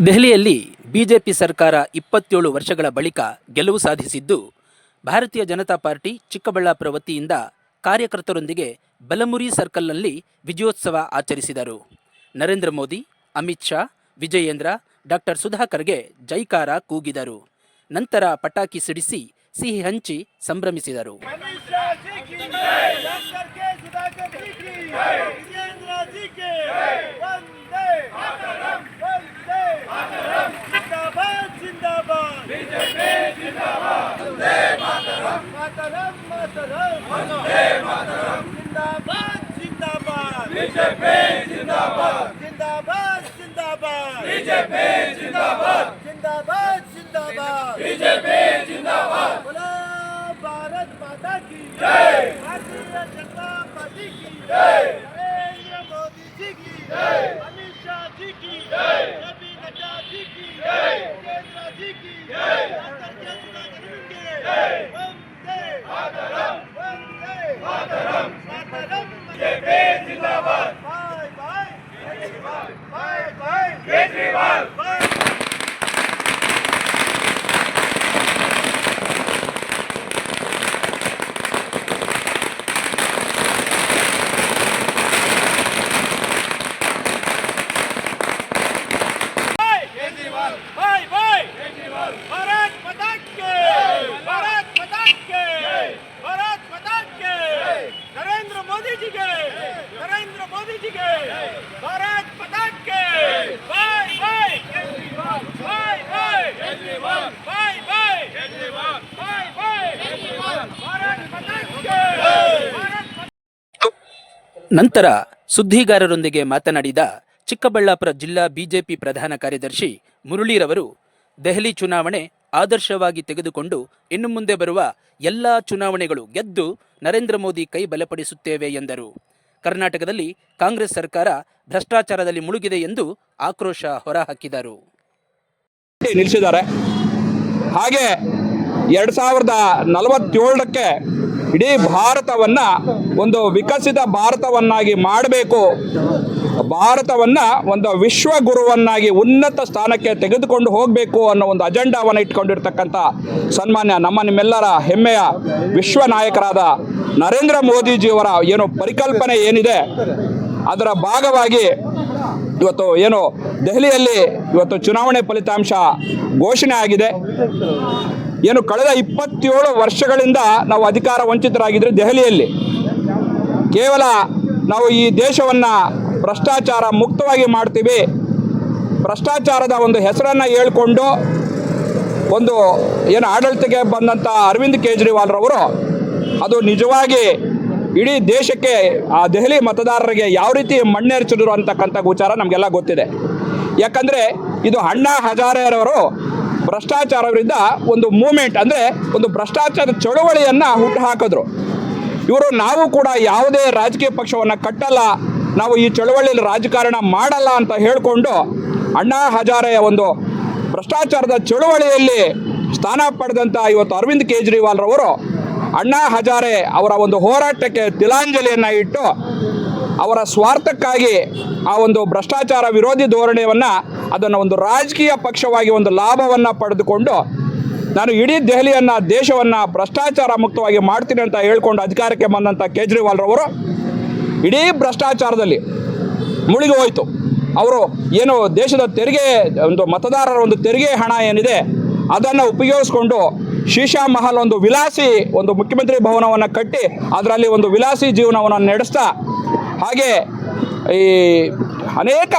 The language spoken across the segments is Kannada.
ದೆಹಲಿಯಲ್ಲಿ ಬಿಜೆಪಿ ಸರ್ಕಾರ 27 ವರ್ಷಗಳ ಬಳಿಕ ಗೆಲುವು ಸಾಧಿಸಿದ್ದು, ಭಾರತೀಯ ಜನತಾ ಪಾರ್ಟಿ ಚಿಕ್ಕಬಳ್ಳಾಪುರ ವತಿಯಿಂದ ಕಾರ್ಯಕರ್ತರೊಂದಿಗೆ ಬಲಮುರಿ ಸರ್ಕಲ್ನಲ್ಲಿ ವಿಜಯೋತ್ಸವ ಆಚರಿಸಿದರು. ನರೇಂದ್ರ ಮೋದಿ, ಅಮಿತ್ ಶಾ, ವಿಜಯೇಂದ್ರ, ಡಾಕ್ಟರ್ ಸುಧಾಕರ್ಗೆ ಜೈಕಾರ ಕೂಗಿದರು. ನಂತರ ಪಟಾಕಿ ಸಿಡಿಸಿ ಸಿಹಿ ಹಂಚಿ ಸಂಭ್ರಮಿಸಿದರು. भारत माता की जय, भारतीय जनता पार्टी की जय, नरेंद्र मोदी जी की जय, अमित शाह जी की जय, जेपी नड्डा जी की जय, केजरीवाल जी की जय, डॉक्टर सुधाकर की जय, वंदे मातरम, वंदे मातरम, मातरम, बीजेपी जिंदाबाद, bye bye Kejriwal, bye bye Kejriwal, bye ನಂತರ ಸುದ್ದಿಗಾರರೊಂದಿಗೆ ಮಾತನಾಡಿದ ಚಿಕ್ಕಬಳ್ಳಾಪುರ ಜಿಲ್ಲಾ ಬಿಜೆಪಿ ಪ್ರಧಾನ ಕಾರ್ಯದರ್ಶಿ ಮುರಳೀರವರು, ದೆಹಲಿ ಚುನಾವಣೆ ಆದರ್ಶವಾಗಿ ತೆಗೆದುಕೊಂಡು ಇನ್ನು ಮುಂದೆ ಬರುವ ಎಲ್ಲ ಚುನಾವಣೆಗಳು ಗೆದ್ದು ನರೇಂದ್ರ ಮೋದಿ ಕೈ ಬಲಪಡಿಸುತ್ತೇವೆ ಎಂದರು. ಕರ್ನಾಟಕದಲ್ಲಿ ಕಾಂಗ್ರೆಸ್ ಸರ್ಕಾರ ಭ್ರಷ್ಟಾಚಾರದಲ್ಲಿ ಮುಳುಗಿದೆ ಎಂದು ಆಕ್ರೋಶ ಹೊರಹಾಕಿದರು. ನಿಲ್ಲಿಸಿದ್ದಾರೆ. ಹಾಗೆ 2047ಕ್ಕೆ ಇಡೀ ಭಾರತವನ್ನು ಒಂದು ವಿಕಸಿತ ಭಾರತವನ್ನಾಗಿ ಮಾಡಬೇಕು, ಭಾರತವನ್ನು ಒಂದು ವಿಶ್ವಗುರುವನ್ನಾಗಿ ಉನ್ನತ ಸ್ಥಾನಕ್ಕೆ ತೆಗೆದುಕೊಂಡು ಹೋಗಬೇಕು ಅನ್ನೋ ಒಂದು ಅಜೆಂಡಾವನ್ನು ಇಟ್ಕೊಂಡಿರ್ತಕ್ಕಂಥ ಸನ್ಮಾನ್ಯ ನಿಮ್ಮೆಲ್ಲರ ಹೆಮ್ಮೆಯ ವಿಶ್ವ ನಾಯಕರಾದ ನರೇಂದ್ರ ಮೋದಿಜಿಯವರ ಏನು ಪರಿಕಲ್ಪನೆ ಏನಿದೆ ಅದರ ಭಾಗವಾಗಿ ಇವತ್ತು ಏನು ದೆಹಲಿಯಲ್ಲಿ ಇವತ್ತು ಚುನಾವಣೆ ಫಲಿತಾಂಶ ಘೋಷಣೆ ಆಗಿದೆ. ಏನು ಕಳೆದ 27 ವರ್ಷಗಳಿಂದ ನಾವು ಅಧಿಕಾರ ವಂಚಿತರಾಗಿದ್ದರೆ ದೆಹಲಿಯಲ್ಲಿ ಕೇವಲ ನಾವು ಈ ದೇಶವನ್ನು ಭ್ರಷ್ಟಾಚಾರ ಮುಕ್ತವಾಗಿ ಮಾಡ್ತೀವಿ, ಭ್ರಷ್ಟಾಚಾರದ ಒಂದು ಹೆಸರನ್ನು ಹೇಳಿಕೊಂಡು ಒಂದು ಏನು ಆಡಳಿತಕ್ಕೆ ಬಂದಂಥ ಅರವಿಂದ್ ಕೇಜ್ರಿವಾಲ್ರವರು ಅದು ನಿಜವಾಗಿ ಇಡೀ ದೇಶಕ್ಕೆ ಆ ದೆಹಲಿ ಮತದಾರರಿಗೆ ಯಾವ ರೀತಿ ಮಣ್ಣೆರಚಿದ್ರು ಅಂತಕ್ಕಂಥ ವಿಚಾರ ನಮಗೆಲ್ಲ ಗೊತ್ತಿದೆ. ಯಾಕಂದರೆ ಇದು ಅಣ್ಣಾ ಹಜಾರೆರವರು ಭ್ರಷ್ಟಾಚಾರ ವಿರುದ್ಧ ಒಂದು ಮೂಮೆಂಟ್ ಅಂದರೆ ಒಂದು ಭ್ರಷ್ಟಾಚಾರ ಚಳವಳಿಯನ್ನು ಹುಟ್ಟುಹಾಕಿದ್ರು. ಇವರು ನಾವು ಕೂಡ ಯಾವುದೇ ರಾಜಕೀಯ ಪಕ್ಷವನ್ನು ಕಟ್ಟಲ್ಲ, ನಾವು ಈ ಚಳವಳಿಯಲ್ಲಿ ರಾಜಕಾರಣ ಮಾಡಲ್ಲ ಅಂತ ಹೇಳಿಕೊಂಡು ಅಣ್ಣಾ ಹಜಾರೆಯ ಒಂದು ಭ್ರಷ್ಟಾಚಾರದ ಚಳವಳಿಯಲ್ಲಿ ಸ್ಥಾನ ಪಡೆದಂಥ ಇವತ್ತು ಅರವಿಂದ್ ಕೇಜ್ರಿವಾಲ್ರವರು ಅಣ್ಣಾ ಹಜಾರೆ ಅವರ ಒಂದು ಹೋರಾಟಕ್ಕೆ ತಿಲಾಂಜಲಿಯನ್ನು ಇಟ್ಟು ಅವರ ಸ್ವಾರ್ಥಕ್ಕಾಗಿ ಆ ಒಂದು ಭ್ರಷ್ಟಾಚಾರ ವಿರೋಧಿ ಧೋರಣೆಯನ್ನು ಅದನ್ನು ಒಂದು ರಾಜಕೀಯ ಪಕ್ಷವಾಗಿ ಒಂದು ಲಾಭವನ್ನು ಪಡೆದುಕೊಂಡು ನಾನು ಇಡೀ ದೆಹಲಿಯನ್ನು ದೇಶವನ್ನು ಭ್ರಷ್ಟಾಚಾರ ಮುಕ್ತವಾಗಿ ಮಾಡ್ತೀನಿ ಅಂತ ಹೇಳ್ಕೊಂಡು ಅಧಿಕಾರಕ್ಕೆ ಬಂದಂಥ ಕೇಜ್ರಿವಾಲ್ರವರು ಇಡೀ ಭ್ರಷ್ಟಾಚಾರದಲ್ಲಿ ಮುಳುಗಿ ಹೋಯಿತು. ಅವರು ಏನು ದೇಶದ ತೆರಿಗೆ ಒಂದು ಮತದಾರರ ಒಂದು ತೆರಿಗೆ ಹಣ ಏನಿದೆ ಅದನ್ನು ಉಪಯೋಗಿಸ್ಕೊಂಡು ಶೀಶಾ ಮಹಲ್ ಒಂದು ವಿಲಾಸಿ ಒಂದು ಮುಖ್ಯಮಂತ್ರಿ ಭವನವನ್ನು ಕಟ್ಟಿ ಅದರಲ್ಲಿ ಒಂದು ವಿಲಾಸಿ ಜೀವನವನ್ನು ನಡೆಸ್ತಾ ಹಾಗೆ ಈ ಅನೇಕ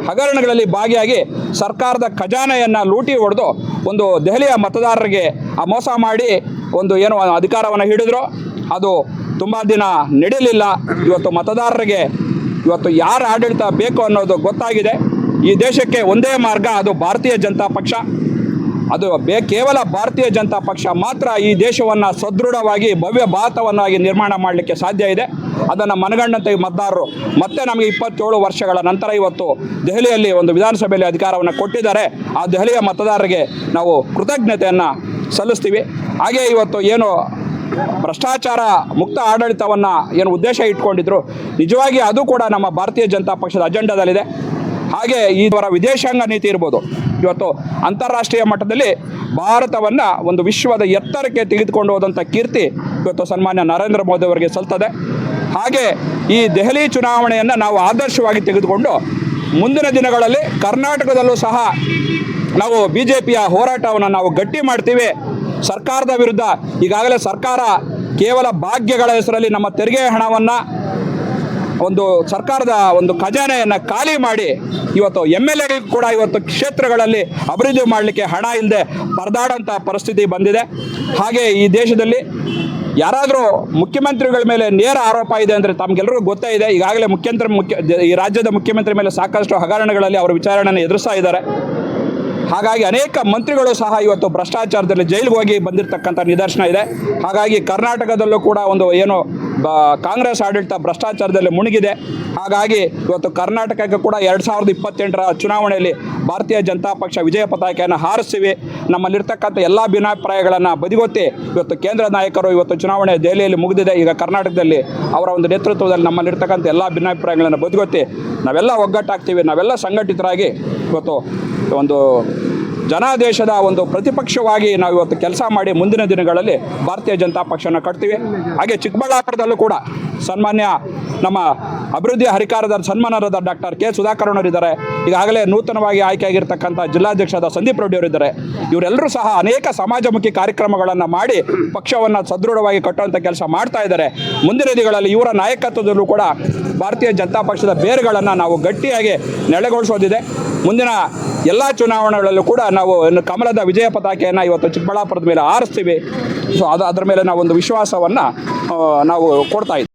ಹಗರಣಗಳಲ್ಲಿ ಭಾಗಿಯಾಗಿ ಸರ್ಕಾರದ ಖಜಾನೆಯನ್ನು ಲೂಟಿ ಹೊಡೆದು ಒಂದು ದೆಹಲಿಯ ಮತದಾರರಿಗೆ ಆ ಮೋಸ ಮಾಡಿ ಒಂದು ಏನು ಅಧಿಕಾರವನ್ನು ಹಿಡಿದ್ರು. ಅದು ತುಂಬ ದಿನ ನಡೆಯಲಿಲ್ಲ. ಇವತ್ತು ಮತದಾರರಿಗೆ ಇವತ್ತು ಯಾರ ಆಡಳಿತ ಬೇಕು ಅನ್ನೋದು ಗೊತ್ತಾಗಿದೆ. ಈ ದೇಶಕ್ಕೆ ಒಂದೇ ಮಾರ್ಗ, ಅದು ಭಾರತೀಯ ಜನತಾ ಪಕ್ಷ. ಅದು ಕೇವಲ ಭಾರತೀಯ ಜನತಾ ಪಕ್ಷ ಮಾತ್ರ ಈ ದೇಶವನ್ನು ಸದೃಢವಾಗಿ ಭವ್ಯ ಭಾರತವನ್ನಾಗಿ ನಿರ್ಮಾಣ ಮಾಡಲಿಕ್ಕೆ ಸಾಧ್ಯ ಇದೆ. ಅದನ್ನು ಮನಗಂಡಂಥ ಮತದಾರರು ಮತ್ತೆ ನಮಗೆ 27 ವರ್ಷಗಳ ನಂತರ ಇವತ್ತು ದೆಹಲಿಯಲ್ಲಿ ಒಂದು ವಿಧಾನಸಭೆಯಲ್ಲಿ ಅಧಿಕಾರವನ್ನು ಕೊಟ್ಟಿದ್ದಾರೆ. ಆ ದೆಹಲಿಯ ಮತದಾರರಿಗೆ ನಾವು ಕೃತಜ್ಞತೆಯನ್ನು ಸಲ್ಲಿಸ್ತೀವಿ. ಹಾಗೆ ಇವತ್ತು ಏನು ಭ್ರಷ್ಟಾಚಾರ ಮುಕ್ತ ಆಡಳಿತವನ್ನು ಏನು ಉದ್ದೇಶ ಇಟ್ಕೊಂಡಿದ್ರು, ನಿಜವಾಗಿ ಅದು ಕೂಡ ನಮ್ಮ ಭಾರತೀಯ ಜನತಾ ಪಕ್ಷದ ಅಜೆಂಡಾದಲ್ಲಿದೆ. ಹಾಗೆ ಇವರ ವಿದೇಶಾಂಗ ನೀತಿ ಇರ್ಬೋದು, ಇವತ್ತು ಅಂತಾರಾಷ್ಟ್ರೀಯ ಮಟ್ಟದಲ್ಲಿ ಭಾರತವನ್ನು ಒಂದು ವಿಶ್ವದ ಎತ್ತರಕ್ಕೆ ತೆಗೆದುಕೊಂಡು ಹೋದಂಥ ಕೀರ್ತಿ ಇವತ್ತು ಸನ್ಮಾನ್ಯ ನರೇಂದ್ರ ಮೋದಿ ಅವರಿಗೆ ಸಲ್ತದೆ. ಹಾಗೆ ಈ ದೆಹಲಿ ಚುನಾವಣೆಯನ್ನು ನಾವು ಆದರ್ಶವಾಗಿ ತೆಗೆದುಕೊಂಡು ಮುಂದಿನ ದಿನಗಳಲ್ಲಿ ಕರ್ನಾಟಕದಲ್ಲೂ ಸಹ ನಾವು BJPಯ ಹೋರಾಟವನ್ನು ನಾವು ಗಟ್ಟಿ ಮಾಡ್ತೀವಿ. ಸರ್ಕಾರದ ವಿರುದ್ಧ ಈಗಾಗಲೇ ಸರ್ಕಾರ ಕೇವಲ ಭಾಗ್ಯಗಳ ಹೆಸರಲ್ಲಿ ನಮ್ಮ ತೆರಿಗೆ ಹಣವನ್ನು ಒಂದು ಸರ್ಕಾರದ ಒಂದು ಖಜಾನೆಯನ್ನು ಖಾಲಿ ಮಾಡಿ ಇವತ್ತು MLA ಕೂಡ ಇವತ್ತು ಕ್ಷೇತ್ರಗಳಲ್ಲಿ ಅಭಿವೃದ್ಧಿ ಮಾಡಲಿಕ್ಕೆ ಹಣ ಇಲ್ಲದೆ ಪರದಾಡೋಂಥ ಪರಿಸ್ಥಿತಿ ಬಂದಿದೆ. ಹಾಗೆ ಈ ದೇಶದಲ್ಲಿ ಯಾರಾದರೂ ಮುಖ್ಯಮಂತ್ರಿಗಳ ಮೇಲೆ ನೇರ ಆರೋಪ ಇದೆ ಅಂದರೆ ತಮಗೆಲ್ಲರಿಗೂ ಗೊತ್ತೇ ಇದೆ. ಈಗಾಗಲೇ ಈ ರಾಜ್ಯದ ಮುಖ್ಯಮಂತ್ರಿ ಮೇಲೆ ಸಾಕಷ್ಟು ಹಗರಣಗಳಲ್ಲಿ ಅವರು ವಿಚಾರಣೆಯನ್ನು ಎದುರಿಸ್ತಾ ಇದ್ದಾರೆ. ಹಾಗಾಗಿ ಅನೇಕ ಮಂತ್ರಿಗಳು ಸಹ ಇವತ್ತು ಭ್ರಷ್ಟಾಚಾರದಲ್ಲಿ ಜೈಲಿಗೆ ಹೋಗಿ ಬಂದಿರತಕ್ಕಂಥ ನಿದರ್ಶನ ಇದೆ. ಹಾಗಾಗಿ ಕರ್ನಾಟಕದಲ್ಲೂ ಕೂಡ ಒಂದು ಏನು ಕಾಂಗ್ರೆಸ್ ಆಡಳಿತ ಭ್ರಷ್ಟಾಚಾರದಲ್ಲಿ ಮುಳುಗಿದೆ. ಹಾಗಾಗಿ ಇವತ್ತು ಕರ್ನಾಟಕಕ್ಕೆ ಕೂಡ 2028ರ ಚುನಾವಣೆಯಲ್ಲಿ ಭಾರತೀಯ ಜನತಾ ಪಕ್ಷ ವಿಜಯ ಪತಾಕೆಯನ್ನು ಹಾರಿಸ್ತೀವಿ. ನಮ್ಮಲ್ಲಿರ್ತಕ್ಕಂಥ ಎಲ್ಲ ಭಿನ್ನಾಭಿಪ್ರಾಯಗಳನ್ನು ಬದಿಗೊತ್ತಿ ಇವತ್ತು ಕೇಂದ್ರ ನಾಯಕರು ಇವತ್ತು ಚುನಾವಣೆ ದೆಹಲಿಯಲ್ಲಿ ಮುಗಿದಿದೆ. ಈಗ ಕರ್ನಾಟಕದಲ್ಲಿ ಅವರ ಒಂದು ನೇತೃತ್ವದಲ್ಲಿ ನಮ್ಮಲ್ಲಿರ್ತಕ್ಕಂಥ ಎಲ್ಲ ಭಿನ್ನಾಭಿಪ್ರಾಯಗಳನ್ನು ಬದಿಗೊತ್ತಿ ನಾವೆಲ್ಲ ಒಗ್ಗಟ್ಟಾಗ್ತೀವಿ, ನಾವೆಲ್ಲ ಸಂಘಟಿತರಾಗಿ ಇವತ್ತು ಒಂದು ಜನಾದೇಶದ ಒಂದು ಪ್ರತಿಪಕ್ಷವಾಗಿ ನಾವು ಇವತ್ತು ಕೆಲಸ ಮಾಡಿ ಮುಂದಿನ ದಿನಗಳಲ್ಲಿ ಭಾರತೀಯ ಜನತಾ ಪಕ್ಷನ ಕಟ್ತೀವಿ. ಹಾಗೆ ಚಿಕ್ಕಬಳ್ಳಾಪುರದಲ್ಲೂ ಕೂಡ ಸನ್ಮಾನ್ಯ ನಮ್ಮ ಅಭಿವೃದ್ಧಿ ಹರಿಕಾರದ ಸನ್ಮಾನರಾದ ಡಾಕ್ಟರ್ ಕೆ ಸುಧಾಕರಣ್ಣವರಿದ್ದಾರೆ. ಈಗಾಗಲೇ ನೂತನವಾಗಿ ಆಯ್ಕೆಯಾಗಿರ್ತಕ್ಕಂಥ ಜಿಲ್ಲಾಧ್ಯಕ್ಷರಾದ ಸಂದೀಪ್ ರೆಡ್ಡಿ ಅವರಿದ್ದಾರೆ. ಇವರೆಲ್ಲರೂ ಸಹ ಅನೇಕ ಸಮಾಜಮುಖಿ ಕಾರ್ಯಕ್ರಮಗಳನ್ನು ಮಾಡಿ ಪಕ್ಷವನ್ನು ಸದೃಢವಾಗಿ ಕಟ್ಟುವಂಥ ಕೆಲಸ ಮಾಡ್ತಾ ಇದ್ದಾರೆ. ಮುಂದಿನ ದಿನಗಳಲ್ಲಿ ಇವರ ನಾಯಕತ್ವದಲ್ಲೂ ಕೂಡ ಭಾರತೀಯ ಜನತಾ ಪಕ್ಷದ ಬೇರುಗಳನ್ನು ನಾವು ಗಟ್ಟಿಯಾಗಿ ನೆಲೆಗೊಳಿಸೋದಿದೆ. ಮುಂದಿನ ಎಲ್ಲ ಚುನಾವಣೆಗಳಲ್ಲೂ ಕೂಡ ನಾವು ಕಮಲದ ವಿಜಯ ಪತಾಕೆಯನ್ನು ಇವತ್ತು ಚಿಕ್ಕಬಳ್ಳಾಪುರದ ಮೇಲೆ ಹಾರಿಸ್ತೀವಿ. ಸೊ ಅದರ ಮೇಲೆ ನಾವು ಒಂದು ವಿಶ್ವಾಸವನ್ನು ನಾವು ಕೊಡ್ತಾ ಇದ್ದೀವಿ.